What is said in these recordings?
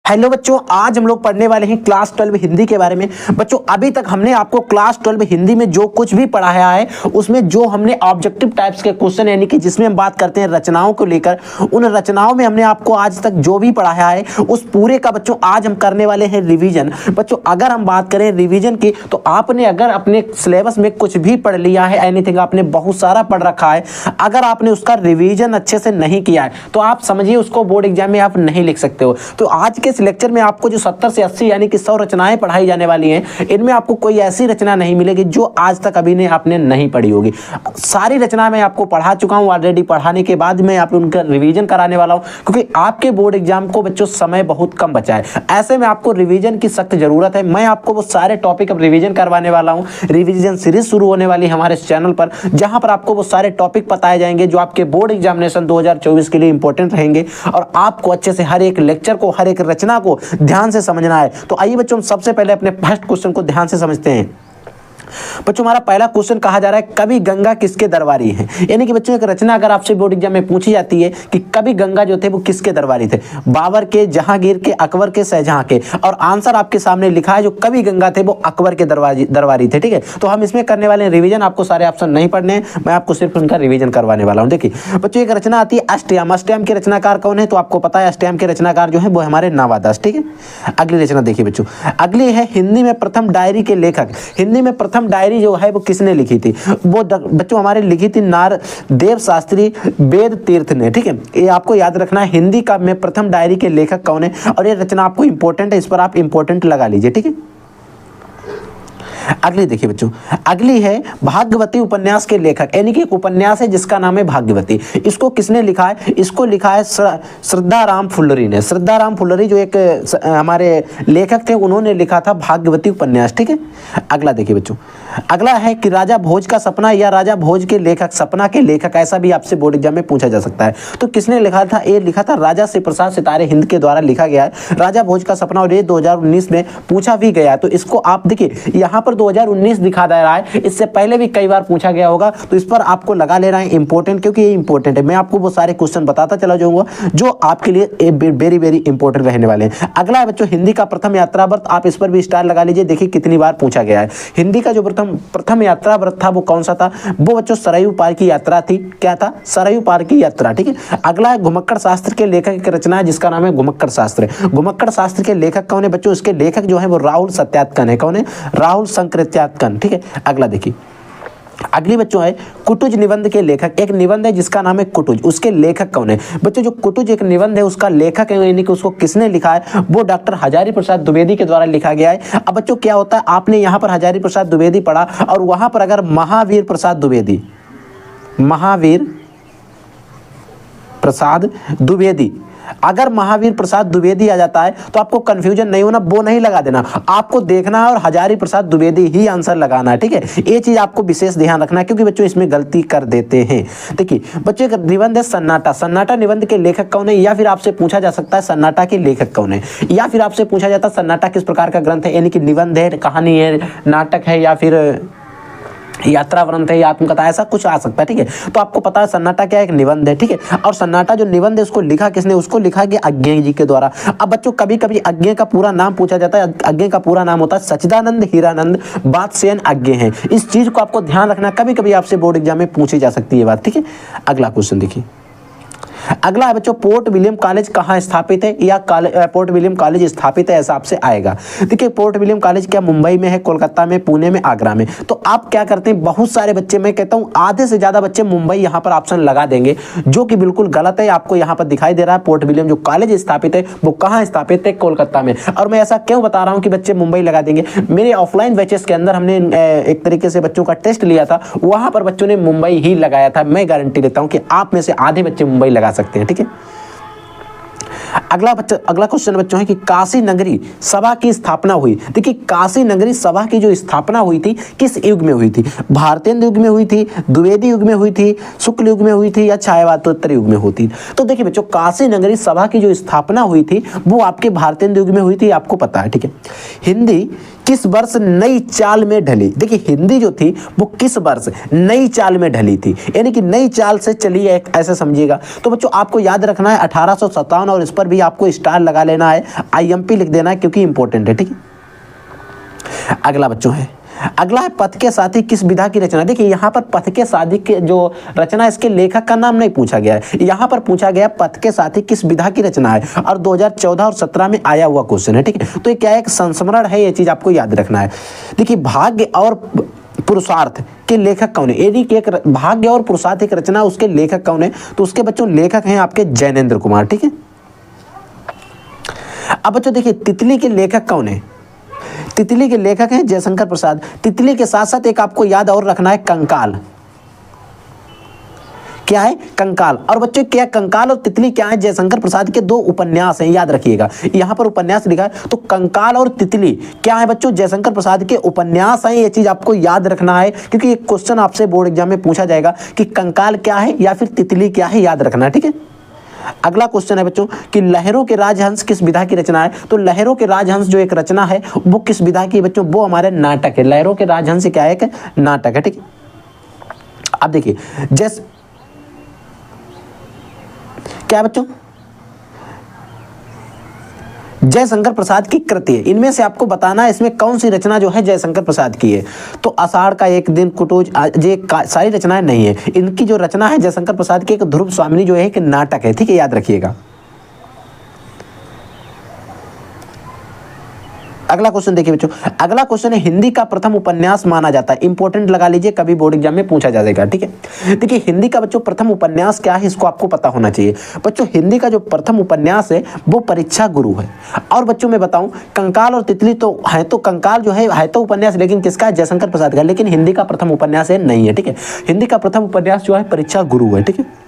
Hello बच्चों, आज हम लोग पढ़ने वाले हैं क्लास 12 हिंदी के बारे में। बच्चों अभी तक हमने आपको क्लास 12 हिंदी में जो कुछ भी पढ़ाया है उसमें जो हमने ऑब्जेक्टिव टाइप्स के क्वेश्चन यानी कि जिसमें हम बात करते हैं रचनाओं को लेकर, उन रचनाओं में हमने आपको आज तक जो भी पढ़ाया है उस पूरे का बच्चों आज हम करने वाले हैं रिवीजन। बच्चों अगर हम बात करें रिवीजन की तो आपने अगर अपने सिलेबस में कुछ भी पढ़ लिया है, एनीथिंग आपने बहुत सारा पढ़ रखा है, अगर आपने उसका रिवीजन अच्छे से नहीं किया है तो आप समझिए उसको बोर्ड एग्जाम में आप नहीं लिख सकते हो। तो आज के इस लेक्चर में आपको जो 70 से 80 यानी कि 100 रचनाएं पढ़ाई जाने वाली हैं, इनमें आपको कोई ऐसी रचना नहीं मिलेगी जो आज तक अभी ने आपने नहीं पढ़ी होगी। सारी रचना मैं आपको पढ़ा चुका हूं ऑलरेडी। पढ़ाने के बाद मैं आप उनका रिवीजन कराने वाला हूं क्योंकि आपके बोर्ड एग्जाम को बच्चों समय बहुत कम बचा है। ऐसे में आपको रिवीजन की सख्त जरूरत है। मैं आपको वो सारे टॉपिक अब रिवीजन करवाने वाला हूं। रिवीजन सीरीज शुरू होने वाली है हमारे इस चैनल पर, जहां पर आपको वो सारे टॉपिक बताए जाएंगे जो आपके बोर्ड एग्जामिनेशन 2024 के लिए इंपॉर्टेंट रहेंगे और आपको अच्छे से हर एक लेक्चर को, हर एक रचना को ध्यान से समझना है। तो आइए बच्चों, हम सबसे पहले अपने फर्स्ट क्वेश्चन को ध्यान से समझते हैं। बच्चों हमारा पहला क्वेश्चन कहा जा रहा है कवि गंगा किसके दरबारी है। यानी कि बच्चों एक रचना अगर आपसे बोर्ड एग्जाम में पूछी जाती है कि कवि गंगा जो थे वो किसके दरबारी थे, बाबर के, जहांगीर के, अकबर के, शाहजहां के, और आंसर आपके सामने लिखा है जो कवि गंगा थे वो अकबर के दरबारी थे। ठीक है, तो हम इसमें करने वाले हैं रिवीजन। आपको सारे ऑप्शन नहीं पढ़ने हैं, मैं आपको सिर्फ उनका रिवीजन करवाने वाला हूं। देखिए बच्चों एक रचना आती है अष्टयाम। अष्टयाम के रचनाकार कौन है तो आपको पता है अष्टयाम के रचनाकार जो है वो हमारे नावादास। ठीक है, अगली रचना देखिए बच्चों, अगली है हिंदी में प्रथम डायरी के लेखक। हिंदी में प्रथम डायरी जो है वो किसने लिखी थी, वो बच्चों हमारे लिखी थी नारदेव शास्त्री वेद तीर्थ ने। ठीक है, ये आपको याद रखना है हिंदी का में प्रथम डायरी के लेखक कौन है, और ये रचना आपको इंपॉर्टेंट है, इस पर आप इंपॉर्टेंट लगा लीजिए। ठीक है, अगली देखिए बच्चों, अगली है भाग्यवती उपन्यास के लेखक। यानी कि एक उपन्यास है जिसका नाम है भाग्यवती। इसको किसने लिखा है, इसको लिखा है श्रद्धाराम फुल्लरी ने। श्रद्धाराम फुल्लरी जो एक हमारे लेखक थे उन्होंने लिखा था भाग्यवती उपन्यास। ठीक है, अगला देखिए बच्चों, अगला है कि राजा भोज का सपना या राजा भोज के लेखक, सपना के लेखक, ऐसा भी आपसे बोर्ड एग्जाम में पूछा जा सकता है। तो किसने लिखा था, ये लिखा था राजा से प्रसाद सितारे हिंद के द्वारा लिखा गया है राजा भोज का सपना, और ये 2019 में पूछा भी गया। तो इसको आप देखिए यहाँ पर 2019 दिखा दे रहा है, इससे पहले भी कई बार पूछा गया होगा, तो इस पर आपको लगा लेना है इंपॉर्टेंट, क्योंकि ये इंपॉर्टेंट है। मैं आपको वो सारे क्वेश्चन बताता चला जाऊंगा जो आपके लिए वेरी वेरी इंपॉर्टेंट रहने वाले हैं। अगला है बच्चों हिंदी का प्रथम यात्रा व्रत। आप इस पर भी स्टार लगा लीजिए, देखिए कितनी बार पूछा गया है। हिंदी का जो प्रथम यात्रा व्रत था वो कौन सा था, वो बच्चों सरयू पार की यात्रा थी। क्या था, सरयू पार की यात्रा। ठीक है, अगला है घुमक्कड़ शास्त्र के लेखक की रचना है जिसका नाम है घुमक्कड़ शास्त्र। घुमक्कड़ शास्त्र के लेखक कौन है बच्चों, इसके लेखक जो है वो राहुल सत्यार्थन है। कौन है, राहुल संकृत्यात्कन। ठीक है, अगला देखिए, अगली बच्चों है कुटुज निबंध के लेखक। एक निबंध है जिसका नाम है कुटुज, उसके लेखक कौन है बच्चों, जो कुटुज एक निबंध है उसका लेखक है, यानी कि उसको किसने लिखा है, वो डॉक्टर हजारी प्रसाद द्विवेदी के द्वारा लिखा गया है। अब बच्चों क्या होता है, आपने यहाँ पर हजारी प्रसाद द्विवेदी पढ़ा और वहां पर अगर महावीर प्रसाद द्विवेदी, महावीर प्रसाद द्विवेदी, अगर महावीर प्रसाद द्विवेदी आ जाता है तो आपको कंफ्यूजन नहीं होना, वो नहीं लगा देना, आपको देखना है और हजारी प्रसाद द्विवेदी ही आंसर लगाना है। ठीक है, ये चीज आपको विशेष ध्यान रखना है क्योंकि बच्चों इसमें गलती कर देते हैं। देखिए बच्चों एक निबंध है सन्नाटा। सन्नाटा निबंध के लेखक कौन है, या फिर आपसे पूछा जा सकता है सन्नाटा के लेखक कौन है, या फिर आपसे पूछा जाता है सन्नाटा किस प्रकार का ग्रंथ है, यानी कि निबंध है, कहानी है, नाटक है, या फिर यात्रा ग्रंथ है या आत्मकथा, ऐसा कुछ आ सकता है। ठीक है, तो आपको पता है सन्नाटा क्या है, एक निबंध है। ठीक है, और सन्नाटा जो निबंध है उसको लिखा किसने, उसको लिखा गया अज्ञेय जी के द्वारा। अब बच्चों कभी कभी अज्ञेय का पूरा नाम पूछा जाता है, अज्ञेय का पूरा नाम होता है सच्चिदानंद हीरानंद बादशाह अज्ञेय है। इस चीज को आपको ध्यान रखना, कभी कभी आपसे बोर्ड एग्जाम में पूछी जा सकती है बात। ठीक है, अगला क्वेश्चन देखिए, अगला है बच्चों पोर्ट विलियम कॉलेज कहाँ स्थापित है, या पोर्ट विलियम कॉलेज स्थापित है, ऐसा आपसे आएगा। देखिए पोर्ट विलियम कॉलेज क्या मुंबई में है, कोलकाता में, पुणे में, आगरा में। तो आप क्या करते हैं, बहुत सारे बच्चे, मैं कहता हूं आधे से ज्यादा बच्चे मुंबई यहाँ पर ऑप्शन लगा देंगे, जो कि बिल्कुल गलत है। आपको यहाँ पर दिखाई दे रहा है पोर्ट विलियम जो कॉलेज स्थापित है वो कहाँ स्थापित है, कोलकाता में। और मैं ऐसा क्यों बता रहा हूँ कि बच्चे मुंबई लगा देंगे, मेरे ऑफलाइन बैचेस के अंदर हमने एक तरीके से बच्चों का टेस्ट लिया था, वहां पर बच्चों ने मुंबई ही लगाया था। मैं गारंटी देता हूं कि आप में से आधे बच्चे मुंबई लगा सकते हैं। ठीक है, अगला क्वेश्चन बच्चों है कि काशी नगरी सभा की स्थापना हुई। देखिए काशी नगरी सभा की जो स्थापना हुई थी किस युग में हुई थी, भारतेंद्र युग में हुई थी, द्विवेदी युग में हुई थी, शुक्ल युग में हुई थी, या छायावातोत्तर युग में होती। तो देखिए बच्चों काशी नगरी सभा की जो स्थापना हुई थी वो आपके भारतेंद्र युग में हुई थी, आपको पता है। ठीक है, हिंदी किस वर्ष नई चाल में ढली। देखिए हिंदी जो थी वो किस वर्ष नई चाल में ढली थी, यानी कि नई चाल से चली है, ऐसे समझिएगा। तो बच्चों आपको याद रखना है 1857 और इस पर भी आपको स्टार लगा लेना है, IMP लिख देना है क्योंकि इंपॉर्टेंट है, ठीक है। अगला बच्चों है, अगला है पथ के साथी किस विधा की रचना। देखिए यहाँ पर पथ के साथी के जो रचना, इसके लेखक का नाम नहीं पूछा गया है, यहाँ पर पूछा गया पथ के साथी किस विधा की रचना है, और 2014 और 17 में आया हुआ क्वेश्चन है, ठीक है। तो ये क्या है, एक संस्मरण है, ये चीज आपको याद रखना है। देखिए भाग्य और पुरुषार्थ के लेखक कौन है, यदि एक भाग्य और पुरुषार्थ एक रचना, उसके लेखक कौन है, तो उसके बच्चों लेखक हैं आपके जैनेन्द्र कुमार, ठीक है। अब बच्चों देखिए तितली के लेखक कौन है, तितली के लेखक हैं जयशंकर प्रसाद। तितली के साथ साथ एक आपको याद और रखना है कंकाल, क्या है, कंकाल। और बच्चों क्या कंकाल और तितली क्या है, जयशंकर प्रसाद के 2 उपन्यास हैं, याद रखिएगा। यहाँ पर उपन्यास लिखा है, तो कंकाल और तितली क्या है बच्चों, जयशंकर प्रसाद के उपन्यास हैं, ये चीज आपको याद रखना है क्योंकि एक क्वेश्चन आपसे बोर्ड एग्जाम में पूछा जाएगा कि कंकाल क्या है या फिर तितली क्या है, याद रखना है, ठीक है। अगला क्वेश्चन है बच्चों कि लहरों के राजहंस किस विधा की रचना है। तो लहरों के राजहंस जो एक रचना है वो किस विधा की बच्चों, वो हमारे नाटक है। लहरों के राजहंस क्या है, एक नाटक है, ठीक है। अब देखिए जैसे क्या बच्चों, जयशंकर प्रसाद की कृति है, इनमें से आपको बताना है इसमें कौन सी रचना जो है जयशंकर प्रसाद की है। तो आषाढ़ का एक दिन, कुटुज, ये सारी रचनाएं नहीं है, इनकी जो रचना है जयशंकर प्रसाद की एक ध्रुव स्वामिनी जो है एक नाटक है, ठीक है, याद रखिएगा। अगला क्वेश्चन देखिए बच्चों, अगला क्वेश्चन है हिंदी का प्रथम उपन्यास माना जाता है, इंपॉर्टेंट लगा लीजिए, कभी बोर्ड एग्जाम में पूछा जाएगा, ठीक है। देखिए हिंदी का बच्चों प्रथम उपन्यास क्या है, इसको आपको पता होना चाहिए। बच्चों हिंदी का जो प्रथम उपन्यास है वो परीक्षा गुरु है। और बच्चों मैं बताऊं कंकाल और तितली तो है, तो कंकाल जो है तो उपन्यास, लेकिन किसका है, जयशंकर प्रसाद का, लेकिन हिंदी का प्रथम उपन्यास है नहीं है, ठीक है। हिंदी का प्रथम उपन्यास जो है परीक्षा गुरु है, ठीक है।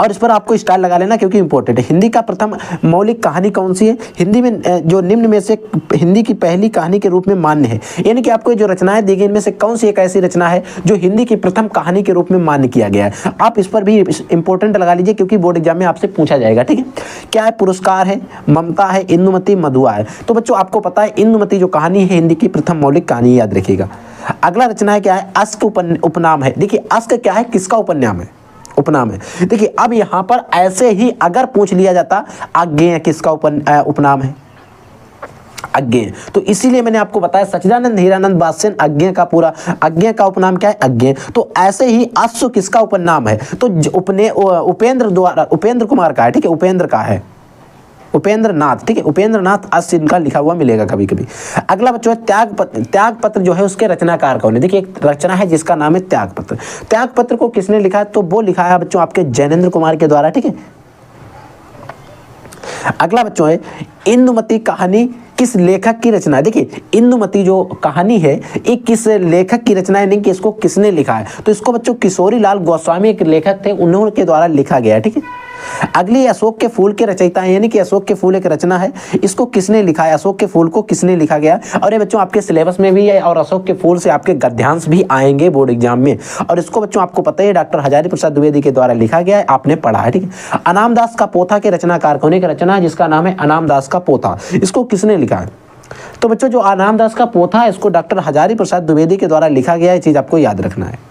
और इस पर आपको स्टार लगा लेना क्योंकि इंपॉर्टेंट है। हिंदी का प्रथम मौलिक कहानी कौन सी है, हिंदी में जो निम्न में से हिंदी की पहली कहानी के रूप में मान्य है, यानी कि आपको जो रचनाएं दी गई इनमें से कौन सी एक ऐसी रचना है जो हिंदी की प्रथम कहानी के रूप में मान्य किया गया है। आप इस पर भी इंपॉर्टेंट लगा लीजिए क्योंकि बोर्ड एग्जाम में आपसे पूछा जाएगा, ठीक है। क्या है, पुरस्कार है, ममता है, इंदुमती, मधुआ है। तो बच्चों आपको पता है इंदुमती जो कहानी है हिंदी की प्रथम मौलिक कहानी, याद रखिएगा। अगला रचना है क्या है, अश्क उपनाम है। देखिए अश्क क्या है, किसका उपनाम है, उपनाम है। देखिए अब यहां पर ऐसे ही अगर पूछ लिया जाता अज्ञेय किसका उपनाम है, अज्ञेय, तो इसीलिए मैंने आपको बताया सच्चिदानंद हीरानंद बादशाह अज्ञेय का पूरा, अज्ञेय का उपनाम क्या है, अज्ञेय। तो ऐसे ही अश्व किसका उपनाम है, तो उपेंद्र कुमार का है, ठीक है, उपेंद्र का है, उपेंद्र नाथ, ठीक है, उपेंद्र नाथ अश्व इनका लिखा हुआ मिलेगा कभी कभी। अगला बच्चों है त्यागपत्र जो है उसके रचनाकार कौन है। देखिए एक रचना है जिसका नाम है त्यागपत्र। त्यागपत्र को किसने लिखा है, तो वो लिखा है बच्चों आपके जैनेन्द्र कुमार के द्वारा, ठीक है। अगला बच्चों है इंदुमती कहानी किस लेखक की रचना है। देखिए इंदुमती जो कहानी है ये किस लेखक की रचना है, नहीं कि इसको किसने लिखा है, तो इसको बच्चों किशोरी लाल गोस्वामी एक लेखक थे, उन्होंने द्वारा लिखा गया है, ठीक है। अगली अशोक के फूल के रचयिता है, यानी कि अशोक के फूल एक रचना है, इसको किसने लिखा है, अशोक के फूल को किसने लिखा गया। और ये बच्चों आपके सिलेबस में भी है और अशोक के फूल से आपके गद्यांश भी आएंगे बोर्ड एग्जाम में, और इसको बच्चों आपको पता है डॉक्टर हजारी प्रसाद द्विवेदी के द्वारा लिखा गया है, आपने पढ़ा है, ठीक है। अनामदास का पोथा के रचनाकार कौन है, रचना है जिसका नाम है अनामदास का पोथा, इसको किसने लिखा है। तो बच्चों जो अनामदास का पोथा है इसको डॉक्टर हजारी प्रसाद द्विवेदी के द्वारा लिखा गया है, चीज आपको याद रखना है।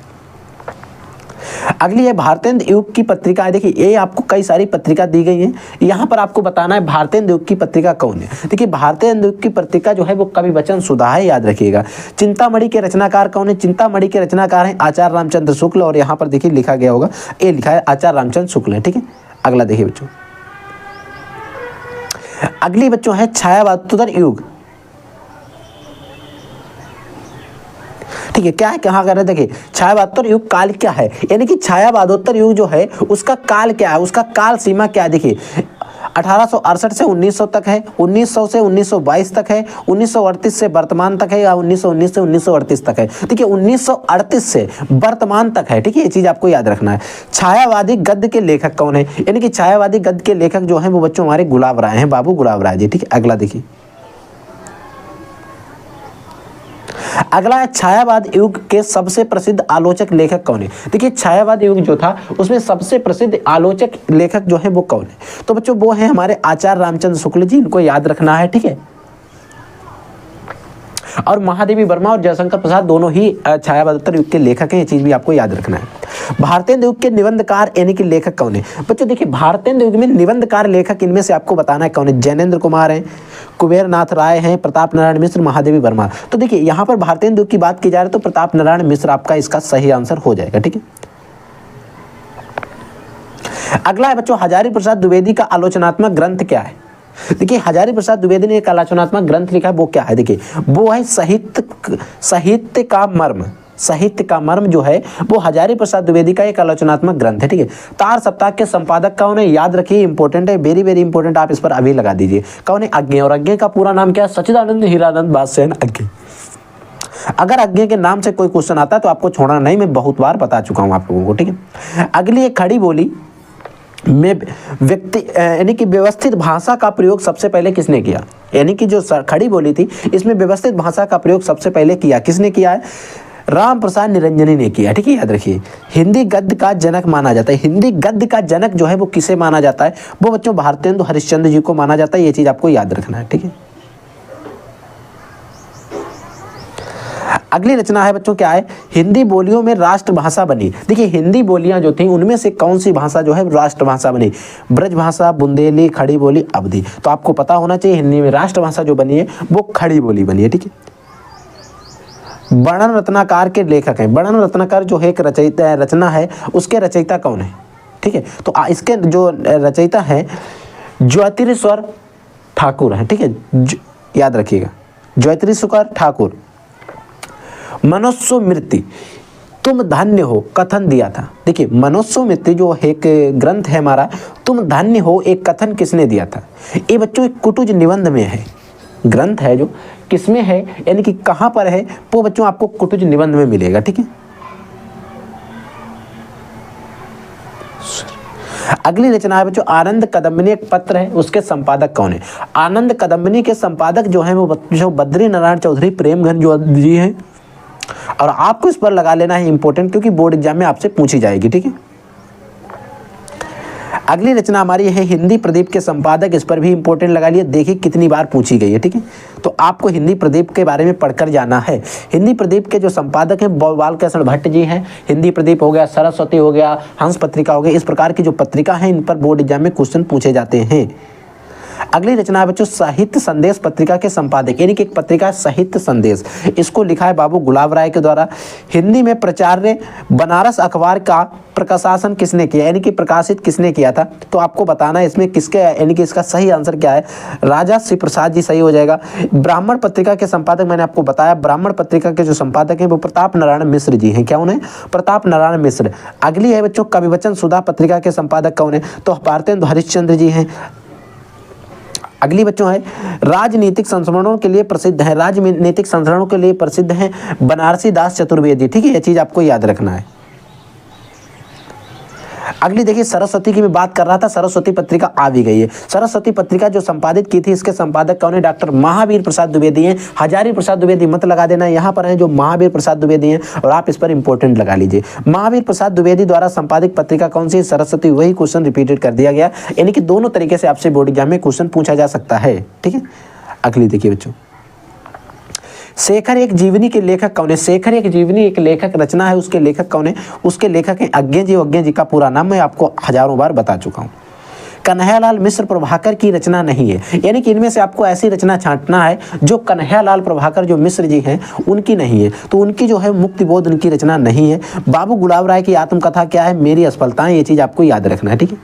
अगली है भारतेंद्र युग की पत्रिका है। देखिए ये आपको कई सारी पत्रिका दी गई हैं, यहाँ पर आपको बताना है भारतेंद्र युग की पत्रिका कौन है। देखिए भारतेंद्र युग की पत्रिका जो है वो कवि वचन सुधा है, याद रखिएगा। चिंतामणि के रचनाकार कौन है, चिंतामणि के रचनाकार हैं आचार्य रामचंद्र शुक्ल, और यहाँ पर देखिए लिखा गया होगा, ये लिखा है आचार्य रामचंद्र शुक्ल है, ठीक है। अगला देखिए बच्चों, अगली बच्चों है छायावादोत्तर युग, ठीक है। क्या है, कहाँ कर रहे हैं, देखिए छायावादोत्तर युग काल क्या है, यानी कि छायावादोत्तर युग जो है उसका काल क्या है, उसका काल सीमा क्या है। देखिए 1868 से 1900 तक है, 1900 से 1922 तक है, 1938 से वर्तमान तक है, या 1919 से 1938 तक है। ठीक है 1938 से वर्तमान तक है, ठीक है, ये चीज आपको याद रखना है। छायावादी गद्य के लेखक कौन है, यानी कि छायावादी गद्य के लेखक जो हैं वो बच्चों हमारे गुलाब राय हैं, बाबू गुलाब राय जी, ठीक है। अगला देखिए, अगला है छायावाद युग के सबसे प्रसिद्ध आलोचक लेखक कौन है। देखिए छायावाद युग जो था उसमें सबसे प्रसिद्ध आलोचक लेखक जो है वो कौन है, तो बच्चों वो है हमारे आचार्य रामचंद्र शुक्ल जी, इनको याद रखना है, ठीक है। और महादेवी वर्मा और जयशंकर प्रसाद दोनों ही छायाबदत्तर युग के लेखक हैं, ये चीज भी आपको याद रखना है। भारतेंदु युग के निबंधकार यानी कि लेखक कौन है? बच्चों देखिए, भारतेंदु युग में निबंधकार लेखक इनमें से आपको बताना है कौन है। जैनेन्द्र कुमार हैं, कुबेर नाथ राय हैं, प्रताप नारायण मिश्र, महादेवी वर्मा। तो देखिए यहाँ पर भारतेंदु युग की बात की जा रही है तो प्रताप नारायण मिश्र आपका इसका सही आंसर हो जाएगा। ठीक है, अगला है बच्चों, हजारी प्रसाद द्विवेदी का आलोचनात्मक ग्रंथ क्या है? देखिए, हजारी प्रसाद द्विवेदी ने एक आलोचनात्मक ग्रंथ लिखा है, वो क्या है? देखिए, वो है साहित्य का मर्म। साहित्य का मर्म जो है वो हजारी प्रसाद द्विवेदी का एक आलोचनात्मक ग्रंथ है। ठीक है, तार सप्ताह के संपादक कौन है? याद रखिए, इंपॉर्टेंट है, वेरी वेरी इंपॉर्टेंट, आप इस पर अभी लगा दीजिए। कौन है? अज्ञे। और अज्ञे का पूरा नाम क्या है? सच्चिदानंद हीरानंद बादशाह अज्ञे। अगर अज्ञे के नाम से कोई क्वेश्चन आता है तो आपको छोड़ना नहीं, मैं बहुत बार बता चुका हूं आप लोगों को। ठीक है, अगली एक खड़ी बोली में व्यक्ति यानी कि व्यवस्थित भाषा का प्रयोग सबसे पहले किसने किया? यानी कि जो खड़ी बोली थी इसमें व्यवस्थित भाषा का प्रयोग सबसे पहले किया किसने किया है? राम प्रसाद निरंजनी ने किया। ठीक है, याद रखिए, हिंदी गद्य का जनक माना जाता है। हिंदी गद्य का जनक जो है वो किसे माना जाता है? वो बच्चों भारतेंदु हरिश्चंद्र जी को माना जाता है, ये चीज आपको याद रखना है। ठीक है, अगली रचना है बच्चों क्या है? हिंदी बोलियों में राष्ट्रभाषा बनी। देखिए, हिंदी बोलियां जो थी उनमें से कौन सी भाषा जो है राष्ट्रभाषा बनी? ब्रज भाषा, बुंदेली, खड़ी बोली, अवधी। तो आपको पता होना चाहिए हिंदी में राष्ट्रभाषा जो बनी है वो खड़ी बोली बनी है। ठीक है, वर्णन रत्नाकर के लेखक हैं। वर्णन रत्नाकर जो है एक रचना है, उसके रचयिता कौन है? ठीक है, तो इसके जो रचयिता है ज्योतिरीश्वर ठाकुर है। ठीक है, याद रखिएगा, ज्योतिरीश्वर ठाकुर। मनुस्मृति तुम धन्य हो कथन दिया था। देखिए, मनुस्मृति जो एक ग्रंथ है हमारा, तुम धन्य हो, एक कथन किसने दिया था? ये बच्चों एक कुटुज निबंध में है, ग्रंथ है जो किसमें है यानी कि कहां पर है, वो बच्चों आपको कुटुज निबंध में मिलेगा। ठीक है, अगली रचना है बच्चों आनंद कदम्बिनी, एक पत्र है, उसके संपादक कौन है? आनंद कदम्बिनी के संपादक जो है वो बच्चों बद्री नारायण चौधरी प्रेमघन जो जी हैं, और आपको इस पर लगा लेना है इंपॉर्टेंट, क्योंकि बोर्ड एग्जाम में आपसे पूछी जाएगी। ठीक है, अगली रचना हमारी है हिंदी प्रदीप के संपादक, इस पर भी इंपॉर्टेंट लगा लिए, देखिए कितनी बार पूछी गई है। ठीक है, तो आपको हिंदी प्रदीप के बारे में पढ़कर जाना है। हिंदी प्रदीप के जो संपादक हैं बालकृष्ण भट्ट जी हैं। हिंदी प्रदीप हो गया, सरस्वती हो गया, हंस पत्रिका हो गया, इस प्रकार की जो पत्रिका है इन पर बोर्ड एग्जाम में क्वेश्चन पूछे जाते हैं। अगली रचना है बच्चों साहित्य संदेश पत्रिका के संपादक, यानी कि एक पत्रिका है साहित्य संदेश, इसको लिखा है बाबू गुलाब राय के द्वारा। हिंदी में प्रचार्य बनारस अखबार का प्रकाशन किसने किया, यानी कि प्रकाशित किसने किया था? तो आपको बताना है इसमें किसके, यानी कि इसका सही आंसर क्या है? राजा श्री प्रसाद जी सही हो जाएगा। ब्राह्मण पत्रिका के संपादक मैंने आपको बताया, ब्राह्मण पत्रिका के जो संपादक हैं वो प्रताप नारायण मिश्र जी हैं। क्या उन्हें? प्रताप नारायण मिश्र। अगली है बच्चों कविवचन सुधा पत्रिका के संपादक कौन है? तो भारतेंदु हरिश्चंद्र जी हैं। अगली बच्चों है राजनीतिक संस्मरणों के लिए प्रसिद्ध है, राजनीतिक संस्मरणों के लिए प्रसिद्ध है बनारसी दास चतुर्वेदी। ठीक है, यह चीज आपको याद रखना है। अगली देखिए सरस्वती की मैं बात कर रहा था, सरस्वती पत्रिका आ भी गई है। सरस्वती पत्रिका जो संपादित की थी इसके संपादक कौन है? डॉक्टर महावीर प्रसाद द्विवेदी हैं। हजारी प्रसाद द्विवेदी मत लगा देना, यहाँ पर है जो महावीर प्रसाद द्विवेदी हैं, और आप इस पर इंपॉर्टेंट लगा लीजिए। महावीर प्रसाद द्विवेदी द्वारा संपादित पत्रिका कौन सी? सरस्वती। वही क्वेश्चन रिपीटेड कर दिया गया, यानी कि दोनों तरीके से आपसे बोर्ड एग्जाम में क्वेश्चन पूछा जा सकता है। ठीक है, अगली देखिए बच्चों शेखर एक जीवनी के लेखक कौन है? शेखर एक जीवनी एक लेखक रचना है, उसके लेखक कौन है? उसके लेखक हैं अज्ञे जी। अज्ञे जी का पूरा नाम मैं आपको हजारों बार बता चुका हूँ। कन्हैयालाल मिश्र प्रभाकर की रचना नहीं है, यानी कि इनमें से आपको ऐसी रचना छांटना है जो कन्हैयालाल प्रभाकर जो मिश्र जी हैं उनकी नहीं है, तो उनकी जो है मुक्तिबोध उनकी रचना नहीं है। बाबू गुलाब राय की आत्मकथा क्या है? मेरी असफलताएं, ये चीज आपको याद रखना है। ठीक है,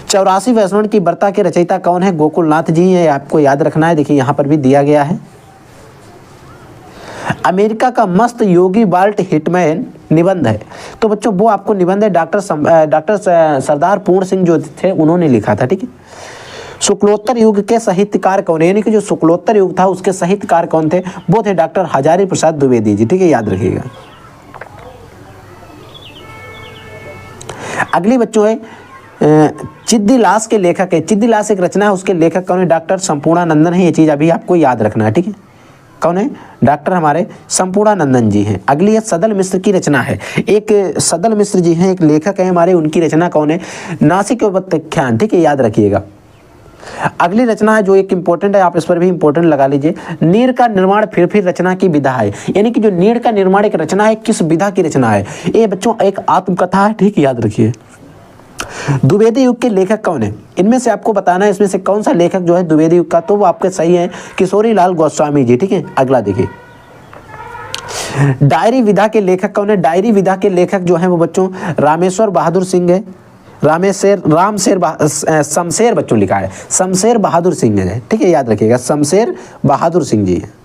84 वैष्णव की वार्ता के रचयिता कौन है? गोकुलनाथ जी हैं, आपको याद रखना है। देखिए यहाँ पर भी दिया गया है। अमेरिका का मस्त योगी वाल्ट हिटमैन निबंध है, तो बच्चों वो आपको निबंध है डॉक्टर सरदार पूर्ण सिंह जो थे उन्होंने लिखा था। ठीक है, शुक्लोत्तर युग के साहित्यकार कौन है? यानी कि जो शुक्लोत्तर युग था उसके साहित्यकार कौन थे? वो थे डॉक्टर हजारी प्रसाद द्विवेदी जी। ठीक है, याद रखिएगा। अगली बच्चों है चिद्दीलास के लेखक है। चिद्दीलास एक रचना है, उसके लेखक कौन है? डॉक्टर संपूर्णानंदन है, ये चीज अभी आपको याद रखना है। ठीक है, कौन है? डॉक्टर हमारे संपूर्णानंदन जी हैं। अगली है सदल मिश्र की रचना है, एक सदल मिश्र जी हैं, एक लेखक है हमारे, उनकी रचना कौन है? नासिक व्युत्ख्यान। ठीक है, याद रखिएगा। अगली रचना है जो एक इंपॉर्टेंट है, आप इस पर भी इंपॉर्टेंट लगा लीजिए। नीड़ का निर्माण फिर रचना की विधा है, यानी कि जो नीड़ का निर्माण एक रचना है, किस विधा की रचना है? ये बच्चों एक आत्मकथा है, ठीक है, याद रखिए। द्विवेदी युग के लेखक कौन है? इनमें से आपको बताना है इसमें से कौन सा लेखक जो है द्विवेदी युग का, तो वो आपके सही है किशोरी लाल गोस्वामी जी, ठीक है। अगला देखिए, डायरी विधा के लेखक कौन है? डायरी विधा के लेखक जो है वो बच्चों रामेश्वर बहादुर सिंह है। शमशेर बच्चों लिखा है, शमशेर बहादुर सिंह है, ठीक है, याद रखिएगा, शमशेर बहादुर सिंह जी है।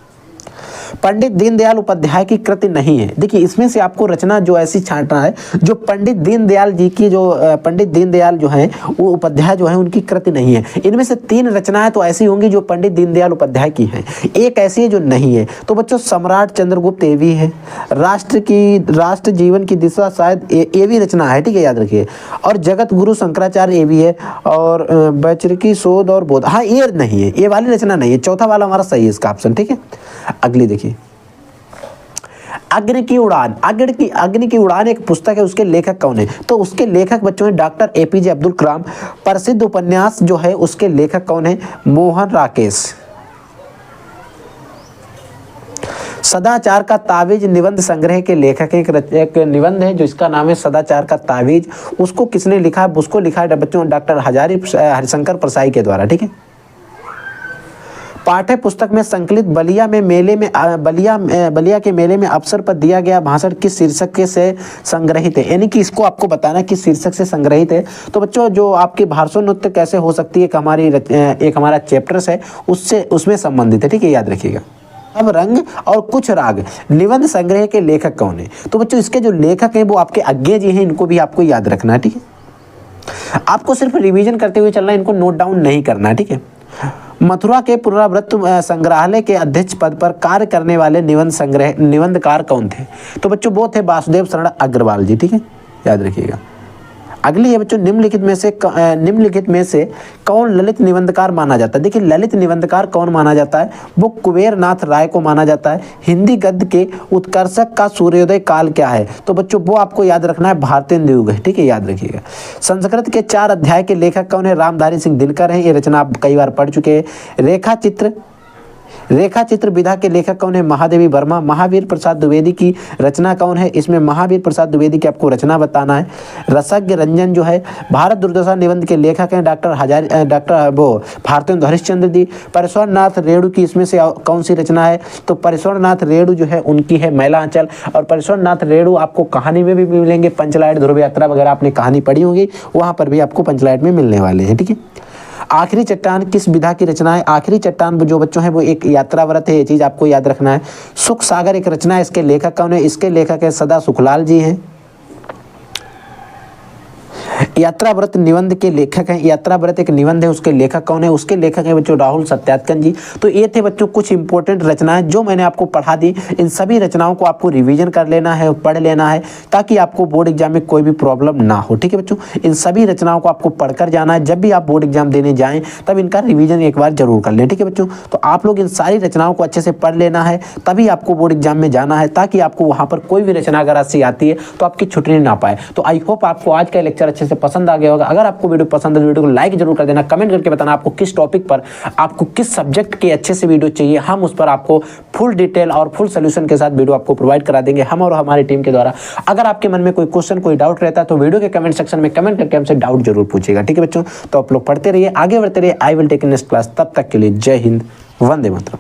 पंडित दीनदयाल उपाध्याय की कृति नहीं है। देखिए इसमें से आपको रचना जो ऐसी छांटना है जो पंडित दीनदयाल जी की, जो पंडित दीनदयाल जो है वो उपाध्याय जो है उनकी कृति नहीं है। इनमें से 3 रचनाएं तो ऐसी होंगी जो पंडित दीनदयाल उपाध्याय की हैं, एक ऐसी है जो नहीं है। तो बच्चों सम्राट चंद्रगुप्त ये भी है, राष्ट्र जीवन की दिशा शायद ये भी रचना है, ठीक है, याद रखिए। और जगत गुरु शंकराचार्य ये भी है, और वैचारिकी शोध और बोध, हाँ ये नहीं है, ये वाली रचना नहीं है। चौथा वाला हमारा सही है इसका ऑप्शन, ठीक है। अगली देखिए, अग्नि की उड़ान। अग्नि की उड़ान एक पुस्तक है, उसके लेखक कौन है? तो उसके लेखक बच्चों हैं डॉक्टर एपीजे अब्दुल कलाम। प्रसिद्ध उपन्यास जो है उसके लेखक कौन है? मोहन राकेश। सदाचार का तावीज निबंध संग्रह के लेखक एक निबंध है जो इसका नाम है सदाचार का तावीज। उसको किसने लिखा है? उसको लिखा है बच्चों डॉक्टर हरिशंकर परसाई के द्वारा, ठीक है। पाठ्य पुस्तक में संकलित बलिया के मेले में अवसर पर दिया गया भाषण किस शीर्षक के से संग्रहित है? यानी कि इसको आपको बताना किस शीर्षक से संग्रहित है। तो बच्चों जो आपकी भारसो नृत्य कैसे हो सकती है, एक हमारा चैप्टर्स है उसमें संबंधित है, ठीक है, याद रखिएगा। अब रंग और कुछ राग निबंध संग्रह के लेखक कौन है? तो बच्चों इसके जो लेखक हैं वो आपके अज्ञे जी हैं, इनको भी आपको याद रखना है, ठीक है। आपको सिर्फ रिवीजन करते हुए चलना है, इनको नोट डाउन नहीं करना है, ठीक है। मथुरा के पुनरावृत्त संग्रहालय के अध्यक्ष पद पर कार्य करने वाले निबंधकार कौन थे? तो बच्चों वो थे वासुदेव शरण अग्रवाल जी, ठीक है, याद रखिएगा। अगली है बच्चों निम्नलिखित में से कौन ललित निबंधकार माना जाता है? देखिए ललित निबंधकार कौन माना जाता है? वो कुबेर नाथ राय को माना जाता है। हिंदी गद्य के उत्कर्षक का सूर्योदय काल क्या है? तो बच्चों वो आपको याद रखना है भारतेंदु युग है, ठीक है, याद रखिएगा। संस्कृत के 4 अध्याय के लेखक कौन है? रामधारी सिंह दिनकर हैं, ये रचना आप कई बार पढ़ चुके हैं। रेखा चित्र विधा के लेखक कौन है? महादेवी वर्मा। महावीर प्रसाद द्विवेदी की रचना कौन है? इसमें महावीर प्रसाद द्विवेदी की आपको रचना बताना है। रसज्ञ रंजन जो है भारत दुर्दशा निबंध के लेखक हैं डॉक्टर भारतेंदु हरिश्चंद्र जी। परिश्वरनाथ रेणु की इसमें से कौन सी रचना है? तो परिश्वरनाथ रेणु जो है उनकी है मैला आंचल। और परिश्वरनाथ रेणु आपको कहानी में भी मिलेंगे, पंचलाइट ध्रुव यात्रा वगैरह आपने कहानी पढ़ी होगी, वहाँ पर भी आपको पंचलाइट में मिलने वाले हैं, ठीक है। आखिरी चट्टान किस विधा की रचना है? आखिरी चट्टान जो बच्चों है वो एक यात्रा व्रत है, ये चीज आपको याद रखना है। सुख सागर एक रचना है, इसके लेखक कौन है? इसके लेखक है सदा सुखलाल जी हैं। यात्रा व्रत निबंध के लेखक हैं, यात्रा व्रत एक निबंध है, उसके लेखक कौन है? उसके लेखक हैं बच्चों राहुल सत्यार्थन जी। तो ये थे बच्चों कुछ इंपॉर्टेंट रचनाएं जो मैंने आपको पढ़ा दी। इन सभी रचनाओं को आपको रिवीजन कर लेना है, पढ़ लेना है, ताकि आपको बोर्ड एग्जाम में कोई भी प्रॉब्लम ना हो, ठीक है बच्चों। इन सभी रचनाओं को आपको पढ़कर जाना है, जब भी आप बोर्ड एग्जाम देने जाएं तब इनका रिवीजन एक बार जरूर कर लें, ठीक है बच्चों। तो आप लोग इन सारी रचनाओं को अच्छे से पढ़ लेना है, तभी आपको बोर्ड एग्जाम में जाना है, ताकि आपको वहाँ पर कोई भी रचना अगर अच्छी आती है तो आपकी छुट्टी ना पाए। तो आई होप आपको आज का लेक्चर अच्छे से पसंद आ गया होगा। अगर आपको वीडियो पसंद है तो वीडियो को लाइक जरूर कर देना, कमेंट करके बताना आपको किस टॉपिक पर, आपको किस सब्जेक्ट के अच्छे से वीडियो चाहिए। हम उस पर आपको फुल डिटेल और फुल सोल्यूशन के साथ वीडियो आपको प्रोवाइड करा देंगे, हम और हमारी टीम के द्वारा। अगर आपके मन में कोई क्वेश्चन कोई डाउट रहता है तो वीडियो के कमेंट सेक्शन में कमेंट करके हमसे डाउट जरूर पूछिएगा, ठीक है बच्चों। तो आप लोग पढ़ते रहिए, आगे बढ़ते रहिए। I will take next class. तब तक के लिए जय हिंद, वंदे मातरम।